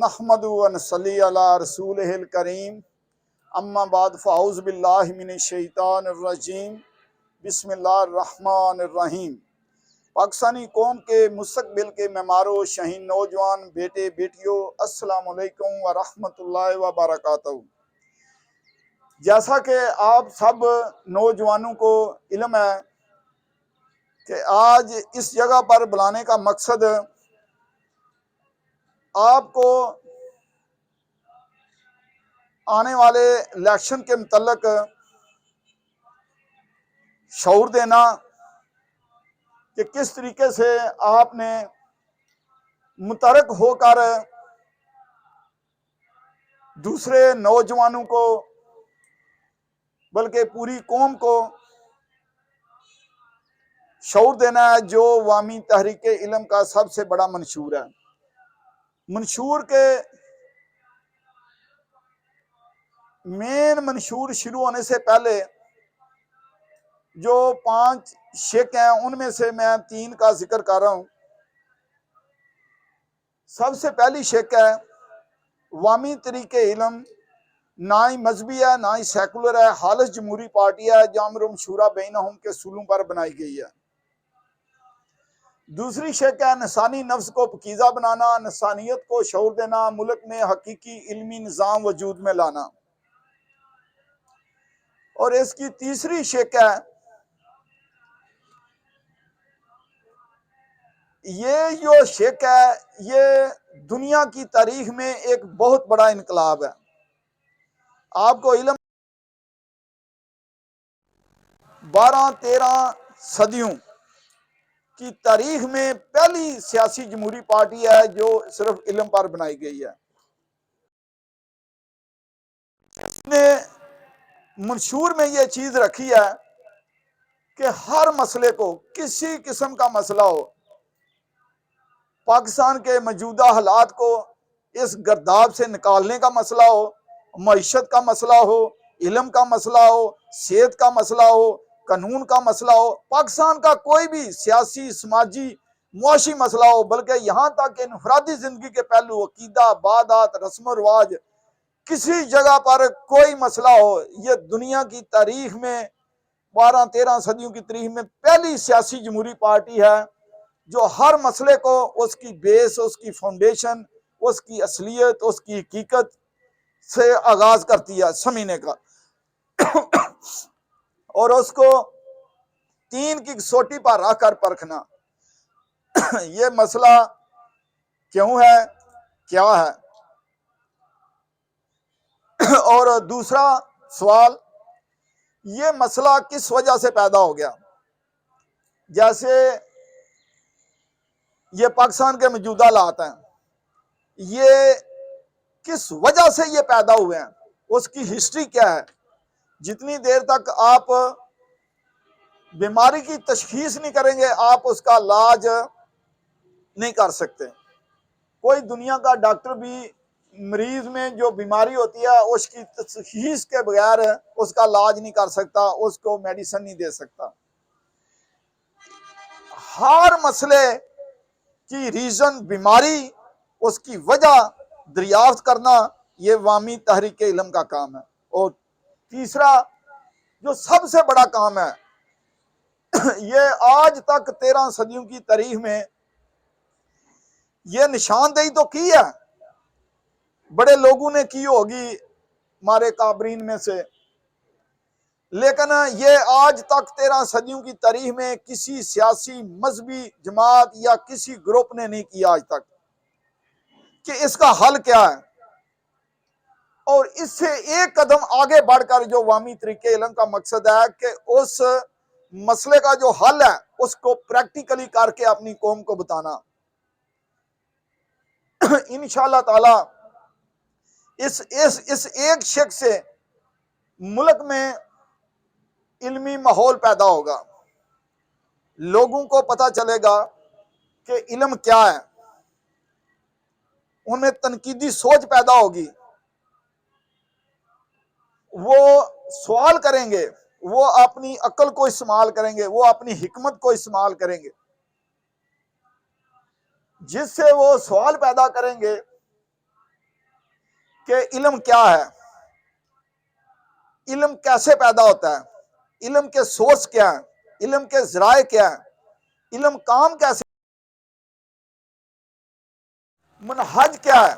نحمدُ و نصلی علی رسولہ الکریم اما بعد فاعوذ باللہ من الشیطان الرجیم بسم اللہ الرحمن الرحیم۔ پاکستانی قوم کے مستقبل کے معمارو شہین نوجوان بیٹے بیٹیوں، السلام علیکم ورحمۃ اللہ وبرکاتہ۔ جیسا کہ آپ سب نوجوانوں کو علم ہے کہ آج اس جگہ پر بلانے کا مقصد آپ کو آنے والے الیکشن کے متعلق شعور دینا کہ کس طریقے سے آپ نے متحرک ہو کر دوسرے نوجوانوں کو بلکہ پوری قوم کو شعور دینا ہے، جو عوامی تحریک علم کا سب سے بڑا منشور ہے۔ منشور کے مین منشور شروع ہونے سے پہلے جو 5 شق ہیں، ان میں سے میں 3 کا ذکر کر رہا ہوں۔ سب سے پہلی شق ہے عوامی طریق علم، نہ ہی مذہبی ہے نہ ہی سیکولر ہے، خالص جمہوری پارٹی ہے جو امر شورا بینہم کے اصولوں پر بنائی گئی ہے۔ دوسری شق ہے نفسانی نفس کو پاکیزہ بنانا، نفسانیت کو شعور دینا، ملک میں حقیقی علمی نظام وجود میں لانا۔ اور اس کی تیسری شق ہے یہ جو شق ہے یہ دنیا کی تاریخ میں ایک بہت بڑا انقلاب ہے۔ آپ کو علم 12-13 صدیوں کی تاریخ میں پہلی سیاسی جمہوری پارٹی ہے جو صرف علم پر بنائی گئی ہے۔ اس نے منشور میں یہ چیز رکھی ہے کہ ہر مسئلے کو، کسی قسم کا مسئلہ ہو، پاکستان کے موجودہ حالات کو اس گرداب سے نکالنے کا مسئلہ ہو، معیشت کا مسئلہ ہو، علم کا مسئلہ ہو، صحت کا مسئلہ ہو، قانون کا مسئلہ ہو، پاکستان کا کوئی بھی سیاسی، سماجی، معاشی مسئلہ ہو، بلکہ یہاں تک کہ انفرادی زندگی کے پہلو، عقیدہ، عبادات، رسم و رواج، کسی جگہ پر کوئی مسئلہ ہو، یہ دنیا کی تاریخ میں 12-13 صدیوں کی تاریخ میں پہلی سیاسی جمہوری پارٹی ہے جو ہر مسئلے کو اس کی بیس، اس کی فاؤنڈیشن، اس کی اصلیت، اس کی حقیقت سے آغاز کرتی ہے سمجھنے کا، اور اس کو 3 کی کسوٹی پر رکھ کر پرکھنا۔ یہ مسئلہ کیوں ہے، کیا ہے؟ اور دوسرا سوال، یہ مسئلہ کس وجہ سے پیدا ہو گیا؟ جیسے یہ پاکستان کے موجودہ حالات ہیں، یہ کس وجہ سے یہ پیدا ہوئے ہیں، اس کی ہسٹری کیا ہے؟ جتنی دیر تک آپ بیماری کی تشخیص نہیں کریں گے، آپ اس کا علاج نہیں کر سکتے۔ کوئی دنیا کا ڈاکٹر بھی مریض میں جو بیماری ہوتی ہے اس کی تشخیص کے بغیر اس کا علاج نہیں کر سکتا، اس کو میڈیسن نہیں دے سکتا۔ ہر مسئلے کی ریزن، بیماری، اس کی وجہ دریافت کرنا، یہ عوامی تحریک علم کا کام ہے۔ اور تیسرا جو سب سے بڑا کام ہے، یہ آج تک 13 صدیوں کی تاریخ میں یہ نشاندہی تو کی ہے، بڑے لوگوں نے کی ہوگی ہمارے کابرین میں سے، لیکن یہ آج تک 13 صدیوں کی تاریخ میں کسی سیاسی، مذہبی جماعت یا کسی گروپ نے نہیں کیا آج تک کہ اس کا حل کیا ہے۔ اور اس سے ایک قدم آگے بڑھ کر جو عوامی طریق علم کا مقصد ہے کہ اس مسئلے کا جو حل ہے اس کو پریکٹیکلی کر کے اپنی قوم کو بتانا۔ انشاءاللہ تعالی اس ایک شخص سے ملک میں علمی ماحول پیدا ہوگا، لوگوں کو پتہ چلے گا کہ علم کیا ہے، ان میں تنقیدی سوچ پیدا ہوگی، وہ سوال کریں گے، وہ اپنی عقل کو استعمال کریں گے، وہ اپنی حکمت کو استعمال کریں گے۔ جس سے وہ سوال پیدا کریں گے کہ علم کیا ہے، علم کیسے پیدا ہوتا ہے، علم کے سورس کیا ہیں، علم کے ذرائع کیا ہیں، علم کام کیسے، منہج کیا ہے،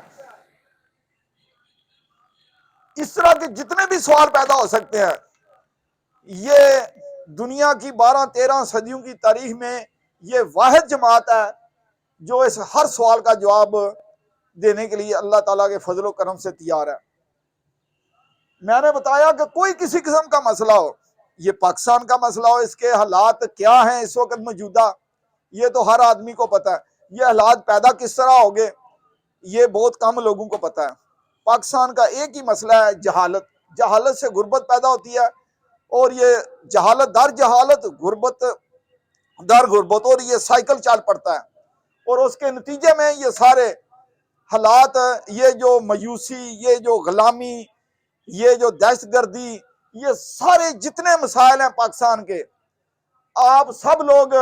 اس طرح کے جتنے بھی سوال پیدا ہو سکتے ہیں، یہ دنیا کی 12-13 صدیوں کی تاریخ میں یہ واحد جماعت ہے جو اس ہر سوال کا جواب دینے کے لیے اللہ تعالیٰ کے فضل و کرم سے تیار ہے۔ میں نے بتایا کہ کوئی کسی قسم کا مسئلہ ہو، یہ پاکستان کا مسئلہ ہو، اس کے حالات کیا ہیں اس وقت موجودہ، یہ تو ہر آدمی کو پتہ ہے۔ یہ حالات پیدا کس طرح ہو گئے، یہ بہت کم لوگوں کو پتہ ہے۔ پاکستان کا ایک ہی مسئلہ ہے، جہالت۔ جہالت سے غربت پیدا ہوتی ہے، اور یہ جہالت در جہالت، غربت در غربت، اور یہ سائیکل چل پڑتا ہے، اور اس کے نتیجے میں یہ سارے حالات، یہ جو مایوسی، یہ جو غلامی، یہ جو دہشت گردی، یہ سارے جتنے مسائل ہیں پاکستان کے، آپ سب لوگ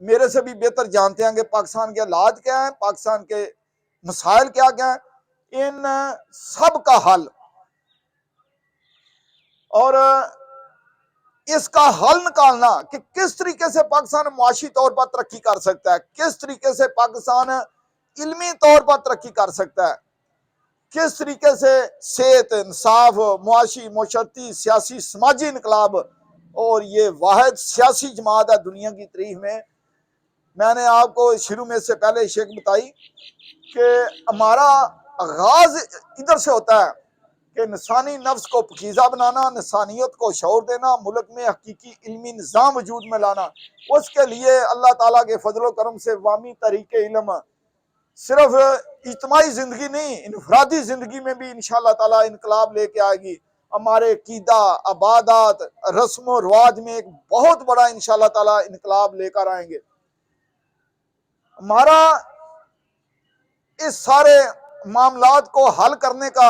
میرے سے بھی بہتر جانتے ہیں کہ پاکستان کے حالات کیا ہیں، پاکستان کے مسائل کیا کیا ہیں۔ ان سب کا حل اور اس کا حل نکالنا کہ کس طریقے سے پاکستان معاشی طور پر ترقی کر سکتا ہے، کس طریقے سے پاکستان علمی طور پر ترقی کر سکتا ہے، کس طریقے سے صحت، انصاف، معاشی، معاشرتی، سیاسی، سماجی انقلاب، اور یہ واحد سیاسی جماعت ہے دنیا کی تاریخ میں نے آپ کو شروع میں سے پہلے شیخ بتائی کہ ہمارا آغاز ادھر سے ہوتا ہے کہ انسانی نفس کو پاکیزہ بنانا، انسانیت کو شعور دینا، ملک میں حقیقی علمی نظام وجود میں لانا۔ اس کے لیے اللہ تعالیٰ کے فضل و کرم سے عوامی طریق علم صرف اجتماعی زندگی نہیں، انفرادی زندگی میں بھی انشاءاللہ تعالیٰ انقلاب لے کے آئے گی۔ ہمارے عقیدہ، عبادات، رسم و رواج میں ایک بہت بڑا انشاءاللہ تعالیٰ انقلاب لے کر آئیں گے۔ ہمارا اس سارے معاملات کو حل کرنے کا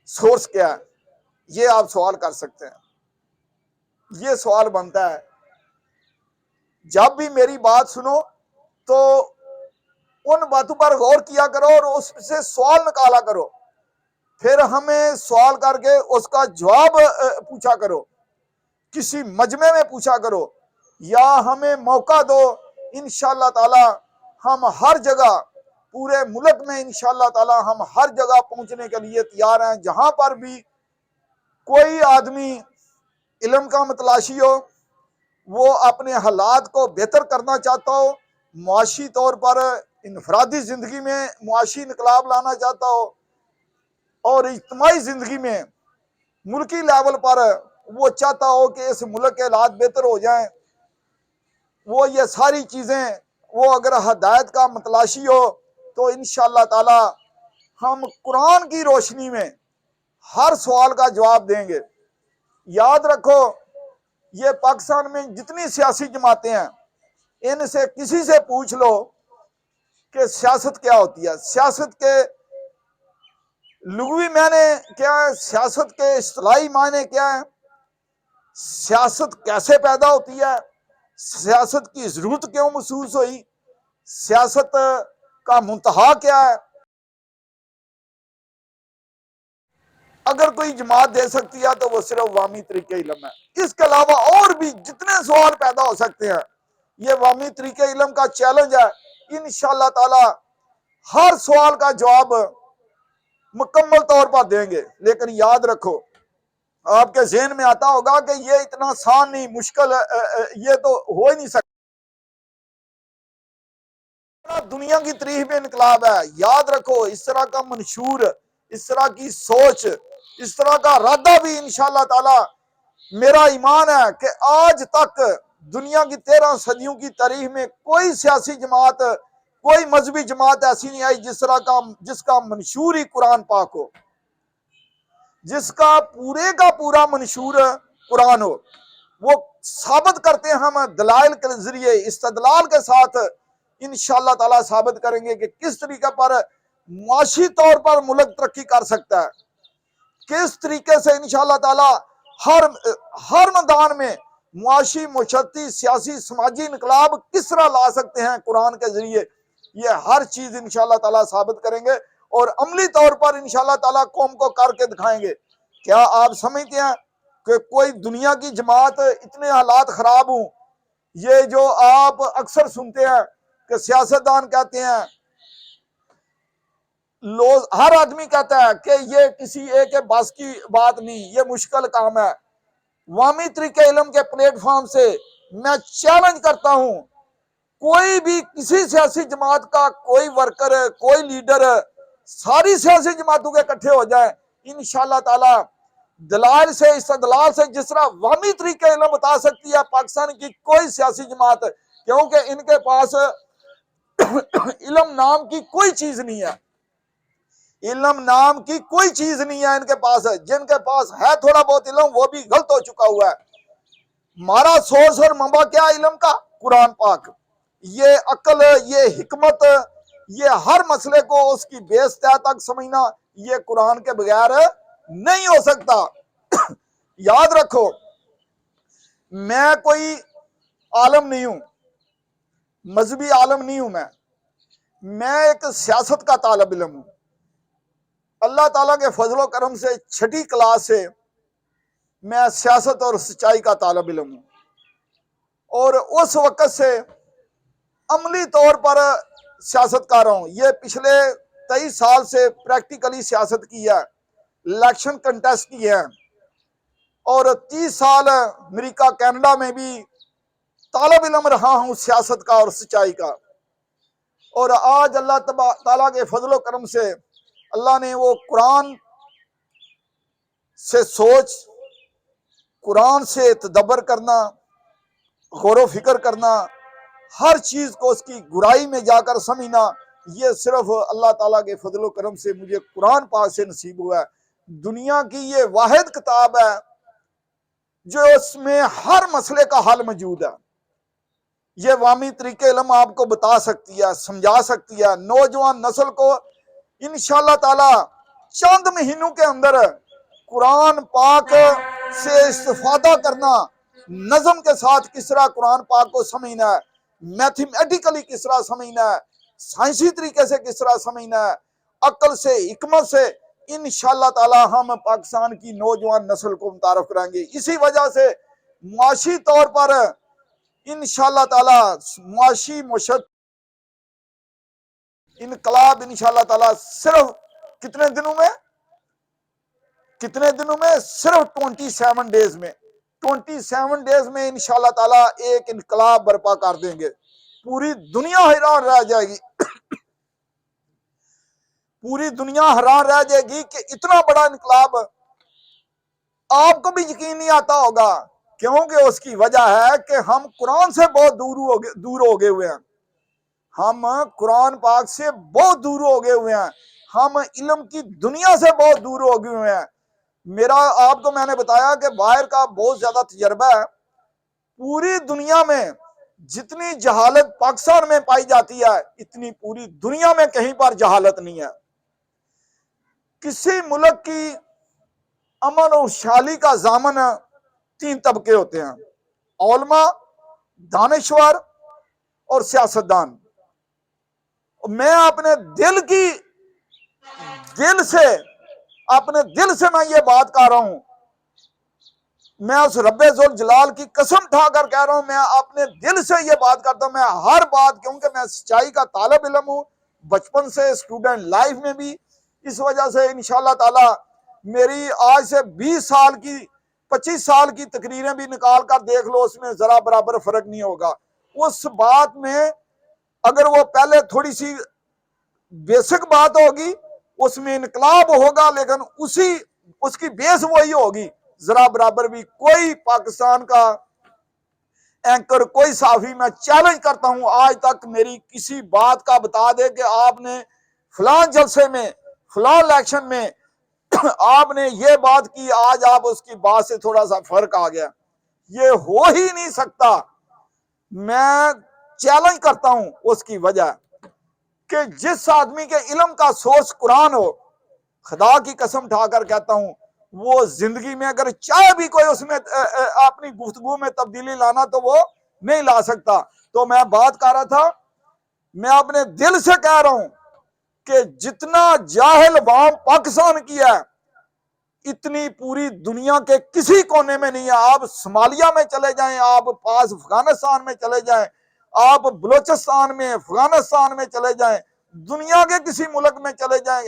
سورس کیا ہے، یہ آپ سوال کر سکتے ہیں۔ یہ سوال بنتا ہے، جب بھی میری بات سنو تو ان باتوں پر غور کیا کرو اور اس سے سوال نکالا کرو، پھر ہمیں سوال کر کے اس کا جواب پوچھا کرو، کسی مجمع میں پوچھا کرو، یا ہمیں موقع دو۔ انشاءاللہ تعالی ہم ہر جگہ، پورے ملک میں انشاءاللہ تعالی ہم ہر جگہ پہنچنے کے لیے تیار ہیں۔ جہاں پر بھی کوئی آدمی علم کا متلاشی ہو، وہ اپنے حالات کو بہتر کرنا چاہتا ہو، معاشی طور پر انفرادی زندگی میں معاشی انقلاب لانا چاہتا ہو، اور اجتماعی زندگی میں ملکی لیول پر وہ چاہتا ہو کہ اس ملک کے حالات بہتر ہو جائیں، وہ یہ ساری چیزیں وہ اگر ہدایت کا متلاشی ہو تو انشاءاللہ تعالی ہم قرآن کی روشنی میں ہر سوال کا جواب دیں گے۔ یاد رکھو، یہ پاکستان میں جتنی سیاسی جماعتیں ہیں، ان سے کسی سے پوچھ لو کہ سیاست کیا ہوتی ہے، سیاست کے لغوی معنی کیا ہے، سیاست کے اصطلاحی معنی کیا ہے، سیاست کیسے پیدا ہوتی ہے، سیاست کی ضرورت کیوں محسوس ہوئی، سیاست کا منتہا کیا ہے۔ اگر کوئی جماعت دے سکتی ہے تو وہ صرف عوامی طریقہ علم ہے۔ اس کے علاوہ اور بھی جتنے سوال پیدا ہو سکتے ہیں، یہ عوامی طریقہ علم کا چیلنج ہے۔ انشاءاللہ تعالی ہر سوال کا جواب مکمل طور پر دیں گے، لیکن یاد رکھو، آپ کے ذہن میں آتا ہوگا کہ یہ اتنا آسان نہیں، مشکل ہے، یہ تو ہو ہی نہیں سکتا۔ دنیا کی تاریخ میں انقلاب ہے، یاد رکھو، اس طرح کا منشور، اس طرح کی سوچ، اس طرح کا ارادہ بھی انشاءاللہ تعالی میرا ایمان ہے کہ آج تک دنیا کی 13 صدیوں کی تاریخ میں کوئی سیاسی جماعت، کوئی مذہبی جماعت ایسی نہیں آئی جس کا منشور ہی قرآن پاک ہو، جس کا پورے کا پورا منشور قرآن ہو۔ وہ ثابت کرتے ہیں، ہم دلائل کے ذریعے استدلال کے ساتھ انشاءاللہ تعالی ثابت کریں گے کہ کس طریقے پر معاشی طور پر ملک ترقی کر سکتا ہے، کس طریقے سے انشاءاللہ تعالی ہر میدان میں معاشی، معاشرتی، سیاسی، سماجی انقلاب کس طرح لا سکتے ہیں قرآن کے ذریعے۔ یہ ہر چیز انشاءاللہ تعالی ثابت کریں گے، اور عملی طور پر انشاءاللہ تعالیٰ قوم کو کر کے دکھائیں گے۔ کیا آپ سمجھتے ہیں کہ کوئی دنیا کی جماعت اتنے حالات خراب ہوں؟ یہ جو آپ اکثر سنتے ہیں کہ سیاستدان کہتے ہیں، لوگ ہر آدمی کہتا ہے کہ یہ کسی ایک کے بس کی بات نہیں، یہ مشکل کام ہے۔ عوامی طریقہ علم کے پلیٹ فارم سے میں چیلنج کرتا ہوں، کوئی بھی کسی سیاسی جماعت کا کوئی ورکر، کوئی لیڈر، ساری سیاسی جماعتوں کے اکٹھے ہو جائیں، انشاءاللہ تعالی دلائل سے، استدلال سے جس طرح عوامی طریقہ علم بتا سکتی ہے پاکستان کی کوئی سیاسی جماعت، کیونکہ ان کے پاس علم نام کی کوئی چیز نہیں ہے، علم نام کی کوئی چیز نہیں ہے ان کے پاس۔ جن کے پاس ہے تھوڑا بہت علم وہ بھی غلط ہو چکا ہوا ہے۔ ہمارا سورس اور منبع کیا علم کا؟ قرآن پاک۔ یہ عقل، یہ حکمت، یہ ہر مسئلے کو اس کی بیس تہ تک سمجھنا، یہ قرآن کے بغیر نہیں ہو سکتا۔ یاد رکھو، میں کوئی عالم نہیں ہوں، مذہبی عالم نہیں ہوں، میں ایک سیاست کا طالب علم ہوں۔ اللہ تعالیٰ کے فضل و کرم سے 6ٹھی کلاس سے میں سیاست اور سچائی کا طالب علم ہوں، اور اس وقت سے عملی طور پر سیاست کر رہا ہوں۔ یہ پچھلے 23 سال سے پریکٹیکلی سیاست کی ہے، الیکشن کنٹیسٹ کی ہے، اور 30 سال امریکہ کینیڈا میں بھی طالب علم رہا ہوں سیاست کا اور سچائی کا۔ اور آج اللہ تعالیٰ کے فضل و کرم سے اللہ نے وہ قرآن سے سوچ، قرآن سے تدبر کرنا، غور و فکر کرنا، ہر چیز کو اس کی گہرائی میں جا کر سمجھنا، یہ صرف اللہ تعالیٰ کے فضل و کرم سے مجھے قرآن پاک سے نصیب ہوا ہے۔ دنیا کی یہ واحد کتاب ہے جو اس میں ہر مسئلے کا حل موجود ہے۔ یہ عوامی طریقہ علم آپ کو بتا سکتی ہے، سمجھا سکتی ہے۔ نوجوان نسل کو انشاءاللہ تعالی چند مہینوں کے اندر قرآن پاک سے استفادہ کرنا، نظم کے ساتھ کس طرح قرآن پاک کو سمجھنا ہے، میتھمیٹیکلی کس طرح سمجھنا ہے، سائنسی طریقے سے کس طرح سمجھنا ہے، عقل سے، حکمت سے، انشاءاللہ تعالی ہم پاکستان کی نوجوان نسل کو متعارف کرائیں گے۔ اسی وجہ سے معاشی طور پر انشاءاللہ تعالی معاشی معیشت انقلاب انشاءاللہ تعالی صرف کتنے دنوں میں صرف 27 ڈیز میں 27 ڈیز میں انشاءاللہ تعالی ایک انقلاب برپا کر دیں گے۔ پوری دنیا حیران رہ جائے گی، پوری دنیا حیران رہ جائے گی کہ اتنا بڑا انقلاب آپ کو بھی یقین نہیں آتا ہوگا، کیونکہ اس کی وجہ ہے کہ ہم قرآن سے بہت دور ہو گئے ہوئے ہیں، ہم قرآن پاک سے بہت دور ہو گئے ہوئے ہیں، ہم علم کی دنیا سے بہت دور ہو گئے ہوئے ہیں۔ آپ کو میں نے بتایا کہ باہر کا بہت زیادہ تجربہ ہے، پوری دنیا میں جتنی جہالت پاکستان میں پائی جاتی ہے اتنی پوری دنیا میں کہیں پر جہالت نہیں ہے۔ کسی ملک کی امن و خوشحالی کا ضامن 3 طبقے ہوتے ہیں: علماء، دانشور اور سیاستدان۔ میں اپنے دل سے میں یہ بات کر رہا ہوں، میں اس رب ذوالجلال کی قسم اٹھا کر کہہ رہا ہوں، میں اپنے دل سے یہ بات کرتا ہوں، میں ہر بات، کیونکہ میں سچائی کا طالب علم ہوں بچپن سے، اسٹوڈنٹ لائف میں بھی، اس وجہ سے انشاءاللہ تعالی میری آج سے 25 سال کی تقریریں بھی نکال کر دیکھ لو، اس میں ذرا برابر فرق نہیں ہوگا۔ اس بات میں اگر وہ پہلے تھوڑی سی بیسک بات ہوگی اس میں انقلاب ہوگا، لیکن اس کی بیس وہی ہوگی، ذرا برابر بھی کوئی پاکستان کا اینکر، کوئی صحافی، میں چیلنج کرتا ہوں آج تک میری کسی بات کا بتا دے کہ آپ نے فلاں جلسے میں، فلاں الیکشن میں آپ نے یہ بات کی، آج آپ اس کی بات سے تھوڑا سا فرق آ گیا، یہ ہو ہی نہیں سکتا۔ میں چیلنج کرتا ہوں اس کی وجہ کہ جس آدمی کے علم کا سورس قرآن ہو، خدا کی قسم اٹھا کر کہتا ہوں، وہ زندگی میں اگر چاہے بھی کوئی اس میں اپنی گفتگو میں تبدیلی لانا تو وہ نہیں لا سکتا۔ تو میں بات کر رہا تھا، میں اپنے دل سے کہہ رہا ہوں کہ جتنا جاہل عوام پاکستان کی ہے اتنی پوری دنیا کے کسی کونے میں نہیں ہے. آپ صومالیہ میں چلے جائیں، آپ پاس افغانستان میں چلے جائیں، آپ بلوچستان میں، افغانستان میں چلے جائیں، دنیا کے کسی ملک میں چلے جائیں،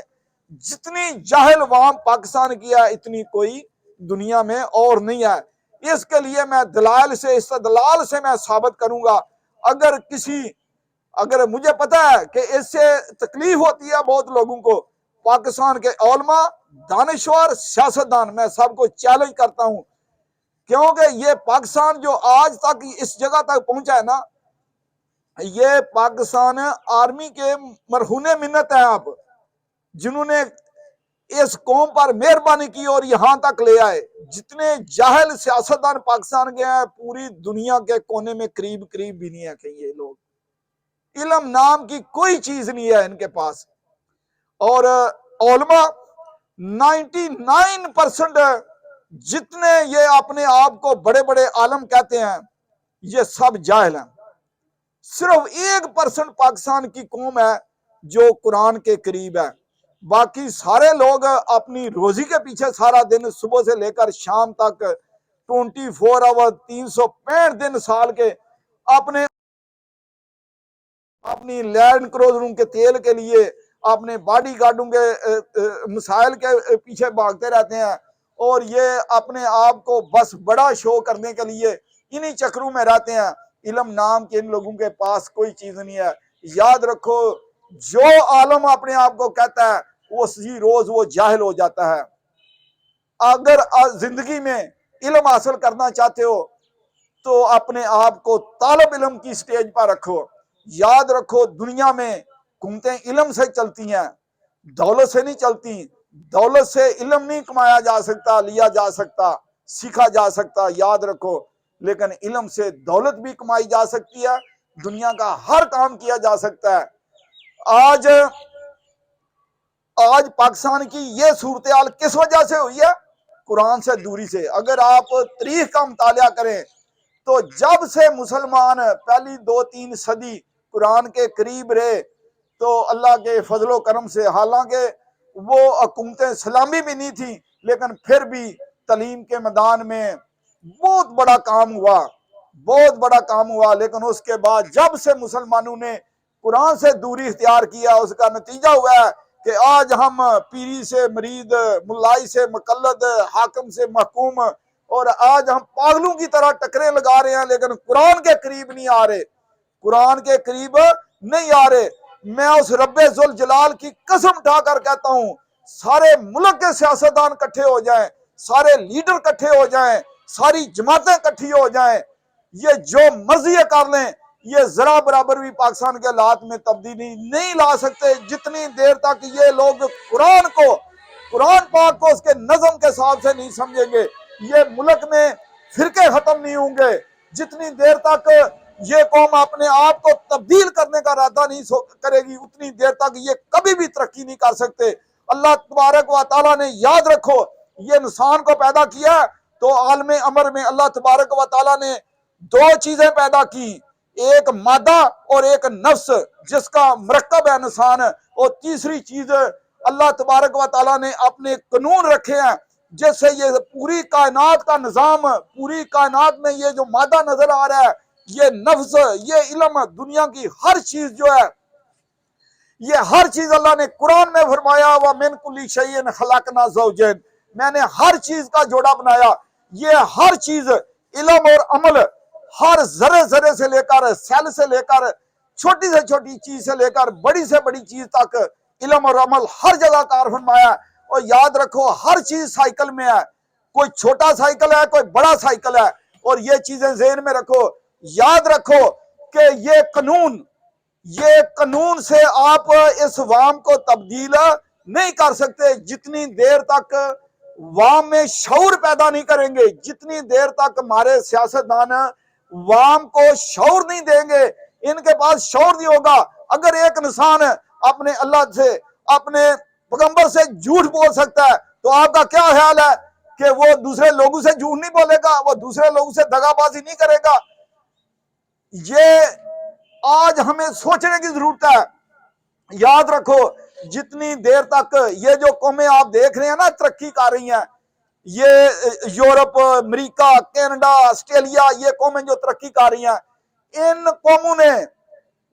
جتنی جاہل عوام پاکستان کی ہے اتنی کوئی دنیا میں اور نہیں ہے. اس کے لیے میں دلائل سے، استدلال سے میں ثابت کروں گا. اگر مجھے پتا ہے کہ اس سے تکلیف ہوتی ہے بہت لوگوں کو، پاکستان کے علماء، دانشور، سیاستدان، میں سب کو چیلنج کرتا ہوں، کیونکہ یہ پاکستان جو آج تک اس جگہ تک پہنچا ہے نا، یہ پاکستان آرمی کے مرہون منت ہیں آپ، جنہوں نے اس قوم پر مہربانی کی اور یہاں تک لے آئے. جتنے جاہل سیاستدان پاکستان کے ہیں پوری دنیا کے کونے میں قریب بھی نہیں ہے کہ یہ لوگ، علم نام کی کوئی چیز نہیں ہے ان کے پاس. اور علماء 99% جتنے یہ اپنے آپ کو بڑے بڑے عالم کہتے ہیں یہ سب جاہل ہیں. صرف 1% پاکستان کی قوم ہے جو قرآن کے قریب ہے. باقی سارے لوگ اپنی روزی کے پیچھے سارا دن صبح سے لے کر شام تک 24 آور 365 دن سال کے اپنی لینڈ کروزروں کے تیل کے لیے، اپنے باڈی گارڈوں کے مسائل کے پیچھے بھاگتے رہتے ہیں، اور یہ اپنے آپ کو بس بڑا شو کرنے کے لیے انہی چکروں میں رہتے ہیں. علم نام کے ان لوگوں کے پاس کوئی چیز نہیں ہے. یاد رکھو، جو عالم اپنے آپ کو کہتا ہے اسی روز وہ جاہل ہو جاتا ہے. اگر زندگی میں علم حاصل کرنا چاہتے ہو تو اپنے آپ کو طالب علم کی سٹیج پر رکھو. یاد رکھو، دنیا میں حکومتیں علم سے چلتی ہیں، دولت سے نہیں چلتی. دولت سے علم نہیں کمایا جا سکتا، لیا جا سکتا، سیکھا جا سکتا، یاد رکھو. لیکن علم سے دولت بھی کمائی جا سکتی ہے، دنیا کا ہر کام کیا جا سکتا ہے. آج پاکستان کی یہ صورتحال کس وجہ سے ہوئی ہے؟ قرآن سے دوری سے. اگر آپ تاریخ کا مطالعہ کریں تو جب سے مسلمان پہلی 2-3 صدی قرآن کے قریب رہے تو اللہ کے فضل و کرم سے، حالانکہ وہ حکومتیں اسلامی بھی نہیں تھیں لیکن پھر بھی تعلیم کے میدان میں بہت بڑا کام ہوا. لیکن اس کے بعد جب سے مسلمانوں نے قرآن سے دوری اختیار کیا، اس کا نتیجہ ہوا ہے کہ آج ہم پیری سے مرید، ملائی سے مقلد، حاکم سے محکوم، اور آج ہم پاگلوں کی طرح ٹکرے لگا رہے ہیں لیکن قرآن کے قریب نہیں آ رہے. میں اس رب ذوالجلال کی قسم اٹھا کر کہتا ہوں، سارے ملک کے سیاستدان کٹھے ہو جائیں، سارے لیڈر کٹھے ہو جائیں، ساری جماعتیں کٹھی ہو جائیں، یہ جو مرضی کر لیں، یہ ذرا برابر بھی پاکستان کے حالات میں تبدیلی نہیں لا سکتے جتنی دیر تک یہ لوگ قرآن پاک کو اس کے نظم کے حساب سے نہیں سمجھیں گے. یہ ملک میں فرقے ختم نہیں ہوں گے جتنی دیر تک یہ قوم اپنے آپ کو تبدیل کرنے کا ارادہ نہیں کرے گی، اتنی دیر تک یہ کبھی بھی ترقی نہیں کر سکتے. اللہ تبارک و تعالیٰ نے، یاد رکھو، یہ انسان کو پیدا کیا تو عالم امر میں اللہ تبارک و تعالیٰ نے 2 چیزیں پیدا کی، ایک مادہ اور ایک نفس جس کا مرکب ہے انسان، اور تیسری چیز اللہ تبارک و تعالیٰ نے اپنے قانون رکھے ہیں جس سے یہ پوری کائنات کا نظام، پوری کائنات میں یہ جو مادہ نظر آ رہا ہے، یہ نفس، یہ علم، دنیا کی ہر چیز جو ہے، یہ ہر چیز اللہ نے قرآن میں فرمایا وَمِن كُلِّ شَيْءٍ خَلَقْنَا زَوْجَيْنِ، میں نے ہر چیز کا جوڑا بنایا. یہ ہر چیز، علم اور عمل، ہر ذرے سے لے کر، سیل سے لے کر، چھوٹی سے چھوٹی چیز سے لے کر بڑی سے بڑی چیز تک علم اور عمل ہر جگہ کار فرمایا. اور یاد رکھو، ہر چیز سائیکل میں ہے، کوئی چھوٹا سائیکل ہے، کوئی بڑا سائیکل ہے. اور یہ چیزیں ذہن میں رکھو. یاد رکھو کہ یہ قانون سے آپ اس عوام کو تبدیل نہیں کر سکتے جتنی دیر تک عوام میں شعور پیدا نہیں کریں گے، جتنی دیر تک ہمارے سیاستدان عوام کو شعور نہیں دیں گے، ان کے پاس شعور نہیں ہوگا. اگر ایک انسان اپنے اللہ سے، اپنے پیغمبر سے جھوٹ بول سکتا ہے تو آپ کا کیا خیال ہے کہ وہ دوسرے لوگوں سے جھوٹ نہیں بولے گا، وہ دوسرے لوگوں سے دغا بازی نہیں کرے گا؟ یہ آج ہمیں سوچنے کی ضرورت ہے. یاد رکھو جتنی دیر تک یہ جو قومیں آپ دیکھ رہے ہیں نا ترقی کر رہی ہیں، یہ یورپ، امریکہ، کینیڈا، آسٹریلیا، یہ قومیں جو ترقی کر رہی ہیں، ان قوموں نے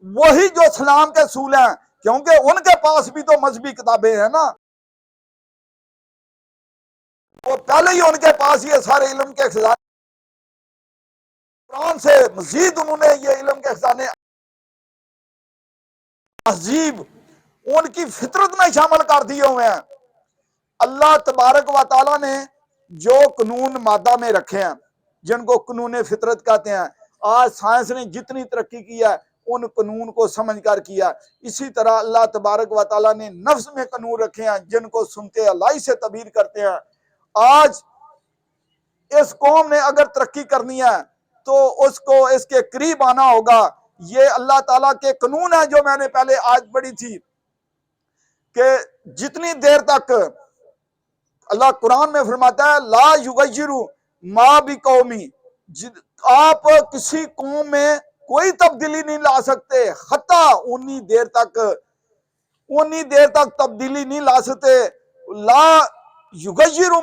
وہی جو اسلام کے اصول ہیں، کیونکہ ان کے پاس بھی تو مذہبی کتابیں ہیں نا، وہ پہلے ہی ان کے پاس یہ سارے علم کے خزانے، قرآن سے مزید انہوں نے یہ علم کے خزانے تہذیب ان کی فطرت میں شامل کر دیے ہوئے ہیں۔ اللہ تبارک و تعالیٰ نے جو قانون مادہ میں رکھے ہیں، جن کو قانون فطرت کہتے ہیں، آج سائنس نے جتنی ترقی کی ہے ان قانون کو سمجھ کر کیا، اسی طرح اللہ تبارک و تعالیٰ نے نفس میں قانون رکھے ہیں جن کو سنتے اللہ سے تعبیر کرتے ہیں۔ آج اس قوم نے اگر ترقی کرنی ہے تو اس کو اس کے قریب آنا ہوگا۔ یہ اللہ تعالیٰ کے قانون ہے جو میں نے پہلے آج پڑھی تھی کہ جتنی دیر تک اللہ قرآن میں فرماتا ہے لا یغیروا ما بقومی، آپ کسی قوم میں کوئی تبدیلی نہیں لا سکتے، حتیٰ انی دیر تک تبدیلی نہیں لا سکتے، لا یغیروا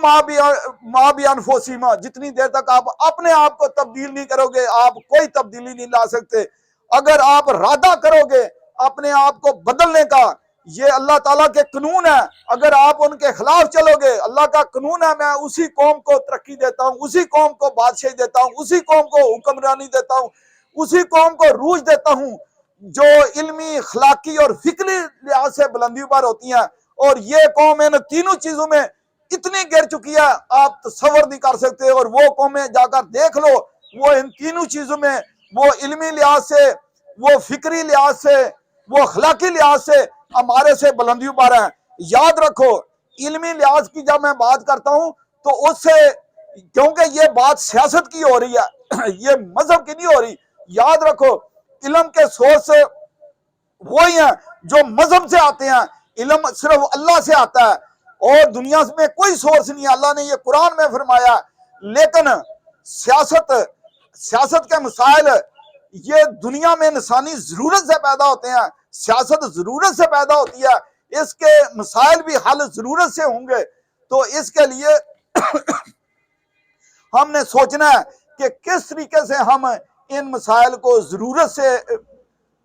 ما بانفسہم، جتنی دیر تک آپ اپنے آپ کو تبدیل نہیں کرو گے آپ کوئی تبدیلی نہیں لا سکتے۔ اگر آپ ارادہ کرو گے اپنے آپ کو بدلنے کا، یہ اللہ تعالیٰ کے قانون ہے، اگر آپ ان کے خلاف چلو گے، اللہ کا قانون ہے میں اسی قوم کو ترقی دیتا ہوں، اسی قوم کو بادشاہی دیتا ہوں، اسی قوم کو حکمرانی دیتا ہوں، اسی قوم کو روج دیتا ہوں جو علمی، اخلاقی اور فکری لحاظ سے بلندیوں پر ہوتی ہیں۔ اور یہ قوم ان تینوں چیزوں میں اتنی گر چکی ہے آپ تصور نہیں کر سکتے، اور وہ قومیں جا کر دیکھ لو، وہ ان تینوں چیزوں میں، وہ علمی لحاظ سے، وہ فکری لحاظ سے، وہ اخلاقی لحاظ سے ہمارے سے بلندیوں پر ہیں۔ یاد رکھو علمی لحاظ کی جب میں بات کرتا ہوں تو اس سے، کیونکہ یہ بات سیاست کی ہو رہی ہے یہ مذہب کی نہیں ہو رہی، یاد رکھو علم کے سورس وہی ہیں جو مذہب سے آتے ہیں، علم صرف اللہ سے آتا ہے اور دنیا میں کوئی سورس نہیں ہے، اللہ نے یہ قرآن میں فرمایا۔ لیکن سیاست کے مسائل یہ دنیا میں انسانی ضرورت سے پیدا ہوتے ہیں، سیاست ضرورت سے پیدا ہوتی ہے، اس کے مسائل بھی حل ضرورت سے ہوں گے۔ تو اس کے لیے ہم نے سوچنا ہے کہ کس طریقے سے ہم ان مسائل کو ضرورت سے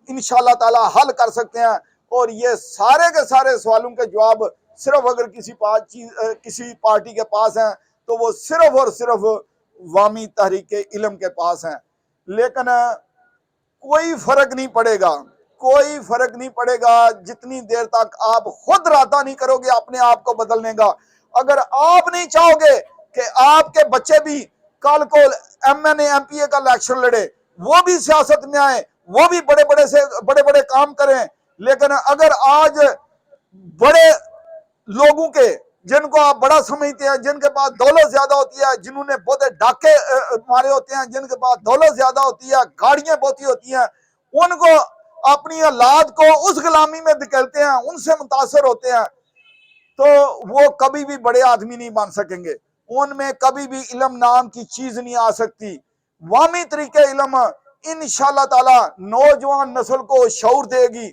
انشاءاللہ تعالی حل کر سکتے ہیں، اور یہ سارے کے سارے سوالوں کے جواب صرف اگر کسی پارٹی کے پاس ہیں تو وہ صرف اور صرف عوامی تحریک علم کے پاس ہیں۔ لیکن کوئی فرق نہیں پڑے گا جتنی دیر تک آپ خود ارادہ نہیں کرو گے اپنے آپ کو بدلنے کا۔ اگر آپ نہیں چاہو گے کہ آپ کے بچے بھی کل کو M N A M P A کا الیکشن لڑے، وہ بھی سیاست میں آئے، وہ بھی بڑے بڑے کام کریں، لیکن اگر آج بڑے لوگوں کے جن کو آپ بڑا سمجھتے ہیں، جن کے پاس دولت زیادہ ہوتی ہے، جنہوں نے بہت ڈاکے مارے ہوتے ہیں، جن کے پاس دولت زیادہ ہوتی ہے، گاڑیاں بہت ہوتی ہیں، ان کو اپنی اولاد کو اس غلامی میں دھکیلتے ہیں، ان سے متاثر ہوتے ہیں، تو وہ کبھی بھی بڑے آدمی نہیں بن سکیں گے، ان میں کبھی بھی علم نام کی چیز نہیں آ سکتی۔ عوامی طریقے علم انشاءاللہ تعالی نوجوان نسل کو شعور دے گی،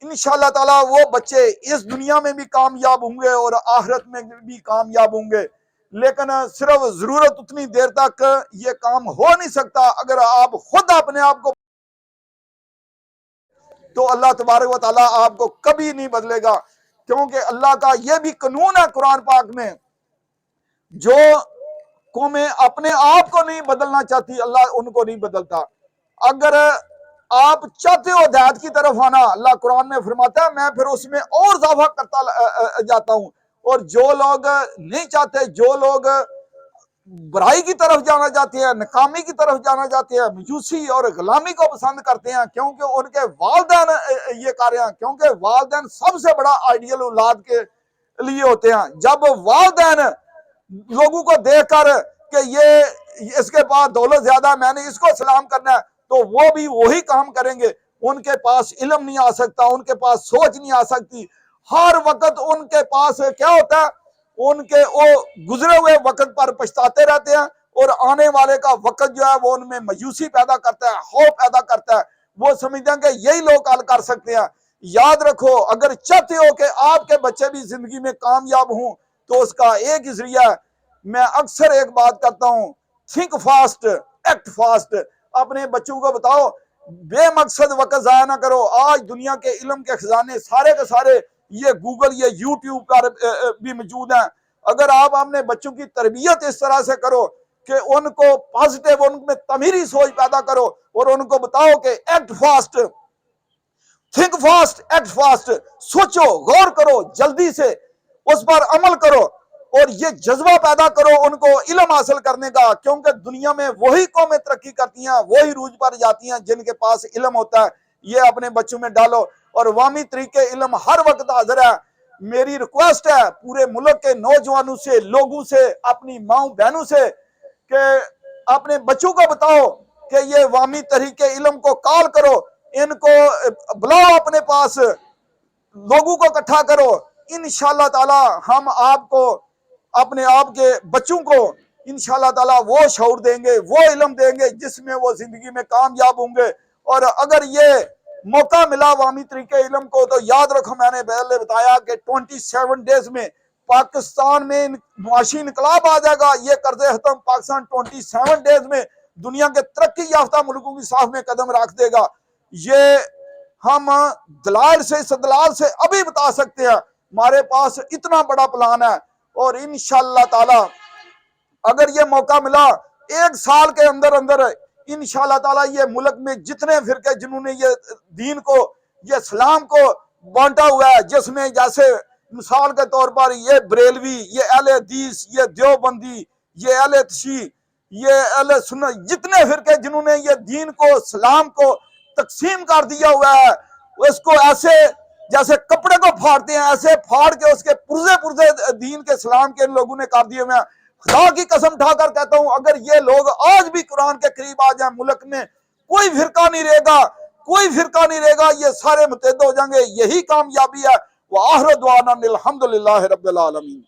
انشاءاللہ تعالی وہ بچے اس دنیا میں بھی کامیاب ہوں گے اور آخرت میں بھی کامیاب ہوں گے۔ لیکن صرف ضرورت اتنی دیر تک یہ کام ہو نہیں سکتا اگر آپ خود اپنے آپ کو، تو اللہ تبارک و تعالیٰ آپ کو کبھی نہیں بدلے گا، کیونکہ اللہ کا یہ بھی قانون ہے قرآن پاک میں، جو قومیں اپنے آپ کو نہیں بدلنا چاہتی اللہ ان کو نہیں بدلتا۔ اگر آپ چاہتے ہو ہدایت کی طرف آنا، اللہ قرآن میں فرماتا ہے میں پھر اس میں اور اضافہ کرتا جاتا ہوں، اور جو لوگ نہیں چاہتے، جو لوگ برائی کی طرف جانا چاہتے ہیں، ناکامی کی طرف جانا چاہتے ہیں، مجوسی اور غلامی کو پسند کرتے ہیں، کیونکہ ان کے والدین یہ کر رہے ہیں، کیونکہ والدین سب سے بڑا آئیڈیل اولاد کے لیے ہوتے ہیں۔ جب والدین لوگوں کو دیکھ کر کہ یہ اس کے پاس دولت زیادہ ہے، میں نے اس کو سلام کرنا ہے، تو وہ بھی وہی کام کریں گے۔ ان کے پاس علم نہیں آ سکتا، ان کے پاس سوچ نہیں آ سکتی، ہر وقت ان کے پاس کیا ہوتا ہے، ان کے وہ گزرے ہوئے وقت پر پچھتاتے رہتے ہیں، اور آنے والے کا وقت جو ہے وہ ان میں مایوسی پیدا کرتا ہے، خوف پیدا کرتا ہے، وہ سمجھتے ہیں کہ یہی لوگ حل کر سکتے ہیں۔ یاد رکھو اگر چاہتے ہو کہ آپ کے بچے بھی زندگی میں کامیاب ہوں تو اس کا ایک ہی ذریعہ ہے. میں اکثر ایک بات کرتا ہوں، تھنک فاسٹ ایکٹ فاسٹ. اپنے بچوں کو بتاؤ بے مقصد وقت ضائع نہ کرو. آج دنیا کے علم کے خزانے سارے کے سارے یہ گوگل یہ یوٹیوب پر بھی موجود ہیں. اگر آپ اپنے بچوں کی تربیت اس طرح سے کرو کہ ان کو پازیٹیو، ان میں تعمیری سوچ پیدا کرو اور ان کو بتاؤ کہ act fast, think fast act fast, سوچو، غور کرو، جلدی سے اس پر عمل کرو اور یہ جذبہ پیدا کرو ان کو علم حاصل کرنے کا. کیونکہ دنیا میں وہی قومیں ترقی کرتی ہیں، وہی عروج پر جاتی ہیں جن کے پاس علم ہوتا ہے. یہ اپنے بچوں میں ڈالو. اور عوامی طریقے علم ہر وقت حاضر ہے. میری ریکویسٹ ہے پورے ملک کے نوجوانوں سے، لوگوں سے، اپنی ماؤں بہنوں سے کہ اپنے بچوں کو بتاؤ کہ یہ عوامی طریقے علم کو کال کرو، ان کو بلاؤ اپنے پاس، لوگوں کو اکٹھا کرو. انشاءاللہ تعالی ہم آپ کو، اپنے آپ کے بچوں کو انشاءاللہ تعالی وہ شعور دیں گے، وہ علم دیں گے جس میں وہ زندگی میں کامیاب ہوں گے. اور اگر یہ موقع ملا عوامی طریقے علم کو تو یاد رکھو میں نے پہلے بتایا کہ 27 ڈیز میں پاکستان میں معاشی انقلاب آ جائے گا. یہ قرض ختم پاکستان 27 ڈیز میں دنیا کے ترقی یافتہ ملکوں کی صاف میں قدم رکھ دے گا. یہ ہم دلائل سے، استدلال سے ابھی بتا سکتے ہیں. ہمارے پاس اتنا بڑا پلان ہے اور انشاءاللہ تعالی اگر یہ موقع ملا 1 سال کے اندر اندر انشاءاللہ تعالی یہ ملک میں جتنے فرقے جنہوں نے یہ دین کو، یہ اسلام کو بانٹا ہوا ہے، جس میں جیسے مثال کے طور پر یہ بریلوی، یہ اہل حدیث، یہ دیوبندی، یہ اہل تشیع، یہ اہل سنت، جتنے فرقے جنہوں نے یہ دین کو، اسلام کو تقسیم کر دیا ہوا ہے، اس کو ایسے جیسے کپڑے کو پھاڑتے ہیں ایسے پھاڑ کے اس کے پرزے دین کے اسلام کے ان لوگوں نے کر دیے ہوئے ہیں. خدا کی قسم اٹھا کر کہتا ہوں اگر یہ لوگ آج بھی قرآن کے قریب آ جائیں ملک میں کوئی فرقہ نہیں رہے گا، کوئی فرقہ نہیں رہے گا، یہ سارے متحد ہو جائیں گے. یہی کامیابی ہے. وآخر دعوانا الحمدللہ رب العالمین.